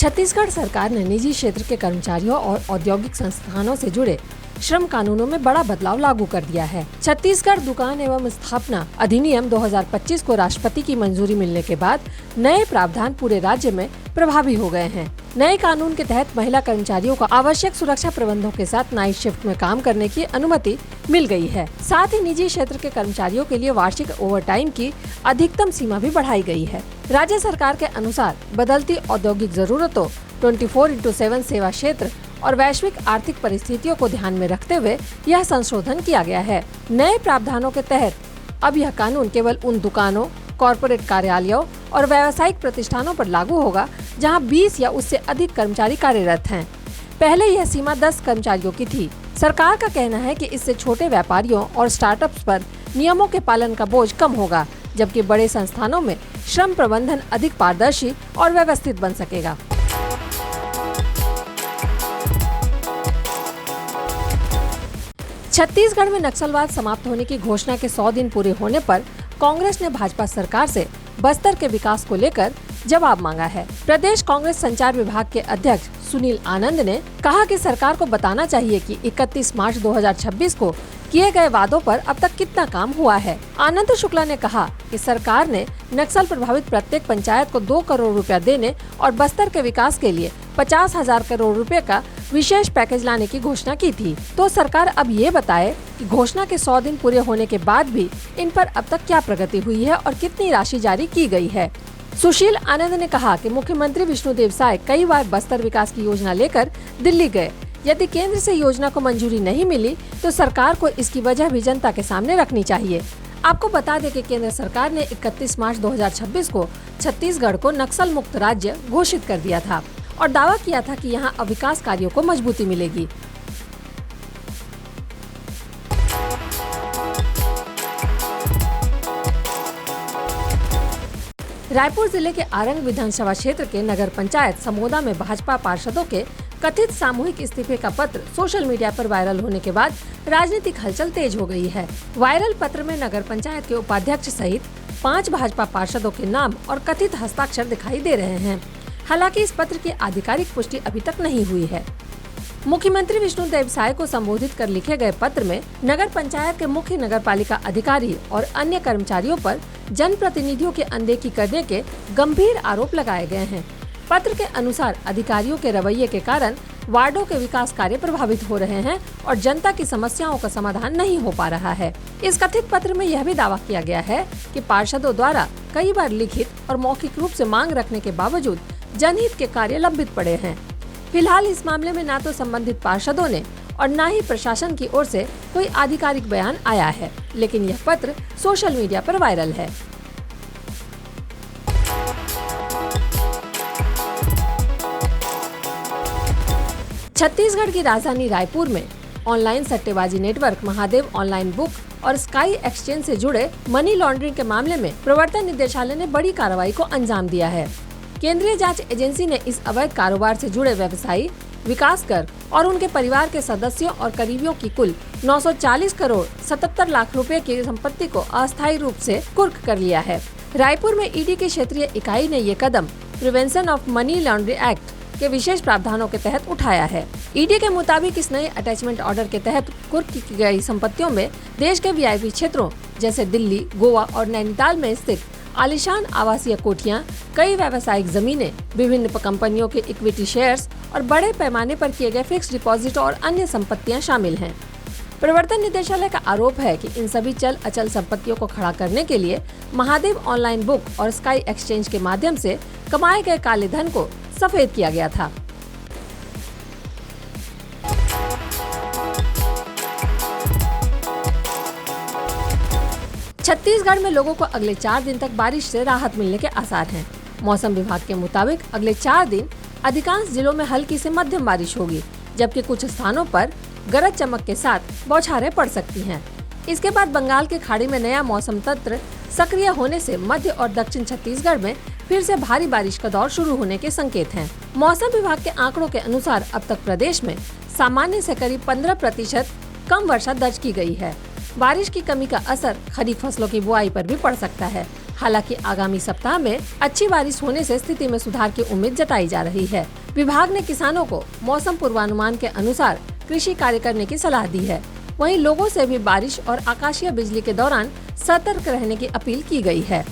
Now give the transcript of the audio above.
छत्तीसगढ़ सरकार ने निजी क्षेत्र के कर्मचारियों और औद्योगिक संस्थानों से जुड़े श्रम कानूनों में बड़ा बदलाव लागू कर दिया है। छत्तीसगढ़ दुकान एवं स्थापना अधिनियम 2025 को राष्ट्रपति की मंजूरी मिलने के बाद नए प्रावधान पूरे राज्य में प्रभावी हो गए हैं। नए कानून के तहत महिला कर्मचारियों को आवश्यक सुरक्षा प्रबंधों के साथ नाइट शिफ्ट में काम करने की अनुमति मिल गई है। साथ ही निजी क्षेत्र के कर्मचारियों के लिए वार्षिक ओवरटाइम की अधिकतम सीमा भी बढ़ाई गई है। राज्य सरकार के अनुसार बदलती औद्योगिक जरूरतों, 24/7 सेवा क्षेत्र और वैश्विक आर्थिक परिस्थितियों को ध्यान में रखते हुए यह संशोधन किया गया है। नए प्रावधानों के तहत अब यह कानून केवल उन दुकानों, कॉरपोरेट कार्यालयों और व्यावसायिक प्रतिष्ठानों पर लागू होगा जहां 20 या उससे अधिक कर्मचारी कार्यरत हैं। पहले यह सीमा 10 कर्मचारियों की थी। सरकार का कहना है कि इससे छोटे व्यापारियों और स्टार्टअप्स पर नियमों के पालन का बोझ कम होगा, जबकि बड़े संस्थानों में श्रम प्रबंधन अधिक पारदर्शी और व्यवस्थित बन सकेगा। छत्तीसगढ़ में नक्सलवाद समाप्त होने की घोषणा के 100 दिन पूरे होने पर कांग्रेस ने भाजपा सरकार से बस्तर के विकास को लेकर जवाब मांगा है। प्रदेश कांग्रेस संचार विभाग के अध्यक्ष सुनील आनंद ने कहा कि सरकार को बताना चाहिए कि 31 मार्च 2026 को किए गए वादों पर अब तक कितना काम हुआ है। आनंद शुक्ला ने कहा कि सरकार ने नक्सल प्रभावित प्रत्येक पंचायत को 2 करोड़ रुपया देने और बस्तर के विकास के लिए 50,000 करोड़ रुपए का विशेष पैकेज लाने की घोषणा की थी। तो सरकार अब ये बताए कि घोषणा के 100 दिन पूरे होने के बाद भी इन पर अब तक क्या प्रगति हुई है और कितनी राशि जारी की गई है। सुशील आनंद ने कहा कि मुख्यमंत्री विष्णुदेव साय कई बार बस्तर विकास की योजना लेकर दिल्ली गए। यदि केंद्र से योजना को मंजूरी नहीं मिली तो सरकार को इसकी वजह भी जनता के सामने रखनी चाहिए। आपको बता दें कि केंद्र सरकार ने 31 मार्च 2026 को छत्तीसगढ़ को नक्सल मुक्त राज्य घोषित कर दिया था और दावा किया था कि यहां अब विकास कार्यों को मजबूती मिलेगी। रायपुर जिले के आरंग विधानसभा क्षेत्र के नगर पंचायत समोदा में भाजपा पार्षदों के कथित सामूहिक इस्तीफे का पत्र सोशल मीडिया पर वायरल होने के बाद राजनीतिक हलचल तेज हो गई है। वायरल पत्र में नगर पंचायत के उपाध्यक्ष सहित 5 भाजपा पार्षदों के नाम और कथित हस्ताक्षर दिखाई दे रहे हैं। हालांकि इस पत्र की आधिकारिक पुष्टि अभी तक नहीं हुई है। मुख्यमंत्री विष्णुदेव साय को संबोधित कर लिखे गए पत्र में नगर पंचायत के मुख्य नगरपालिका अधिकारी और अन्य कर्मचारियों पर जनप्रतिनिधियों की अनदेखी करने के गंभीर आरोप लगाए गए हैं। पत्र के अनुसार अधिकारियों के रवैये के कारण वार्डों के विकास कार्य प्रभावित हो रहे हैं और जनता की समस्याओं का समाधान नहीं हो पा रहा है। इस कथित पत्र में यह भी दावा किया गया है कि पार्षदों द्वारा कई बार लिखित और मौखिक रूप से मांग रखने के बावजूद जनहित के कार्य लंबित पड़े हैं। फिलहाल इस मामले में न तो संबंधित पार्षदों ने और न ही प्रशासन की ओर से कोई आधिकारिक बयान आया है, लेकिन यह पत्र सोशल मीडिया पर वायरल है। छत्तीसगढ़ की राजधानी रायपुर में ऑनलाइन सट्टेबाजी नेटवर्क महादेव ऑनलाइन बुक और स्काई एक्सचेंज से जुड़े मनी लॉन्ड्रिंग के मामले में प्रवर्तन निदेशालय ने बड़ी कार्रवाई को अंजाम दिया है। केंद्रीय जांच एजेंसी ने इस अवैध कारोबार से जुड़े व्यवसायी, विकास कर और उनके परिवार के सदस्यों और करीबियों की कुल 940 करोड़ 77 लाख रुपए की संपत्ति को अस्थायी रूप से कुर्क कर लिया है। रायपुर में ईडी की क्षेत्रीय इकाई ने ये कदम prevention of money laundering act के विशेष प्रावधानों के तहत उठाया है। ईडी के मुताबिक इस नए अटैचमेंट ऑर्डर के तहत कुर्क की गई संपत्तियों में देश के वीआईपी क्षेत्रों जैसे दिल्ली, गोवा और नैनीताल में स्थित आलीशान आवासीय कोठियां, कई व्यावसायिक जमीनें, विभिन्न कंपनियों के इक्विटी शेयर्स और बड़े पैमाने पर किए गए फिक्स डिपॉजिट और अन्य संपत्तियां शामिल हैं। प्रवर्तन निदेशालय का आरोप है कि इन सभी चल अचल संपत्तियों को खड़ा करने के लिए महादेव ऑनलाइन बुक और स्काई एक्सचेंज के माध्यम से कमाए गए काले धन को सफेद किया गया था। छत्तीसगढ़ में लोगों को अगले 4 दिन तक बारिश से राहत मिलने के आसार हैं। मौसम विभाग के मुताबिक अगले 4 दिन अधिकांश जिलों में हल्की से मध्यम बारिश होगी, जबकि कुछ स्थानों पर गरज चमक के साथ बौछारें पड़ सकती हैं। इसके बाद बंगाल की खाड़ी में नया मौसम तंत्र सक्रिय होने से मध्य और दक्षिण छत्तीसगढ़ में फिर से भारी बारिश का दौर शुरू होने के संकेत हैं। मौसम विभाग के आंकड़ों के अनुसार अब तक प्रदेश में सामान्य से करीब 15% कम वर्षा दर्ज की गई है। बारिश की कमी का असर खरीफ फसलों की बुआई पर भी पड़ सकता है। हालांकि आगामी सप्ताह में अच्छी बारिश होने से स्थिति में सुधार की उम्मीद जताई जा रही है। विभाग ने किसानों को मौसम पूर्वानुमान के अनुसार कृषि कार्य करने की सलाह दी है। वहीं लोगों से भी बारिश और आकाशीय बिजली के दौरान सतर्क रहने की अपील की गई है।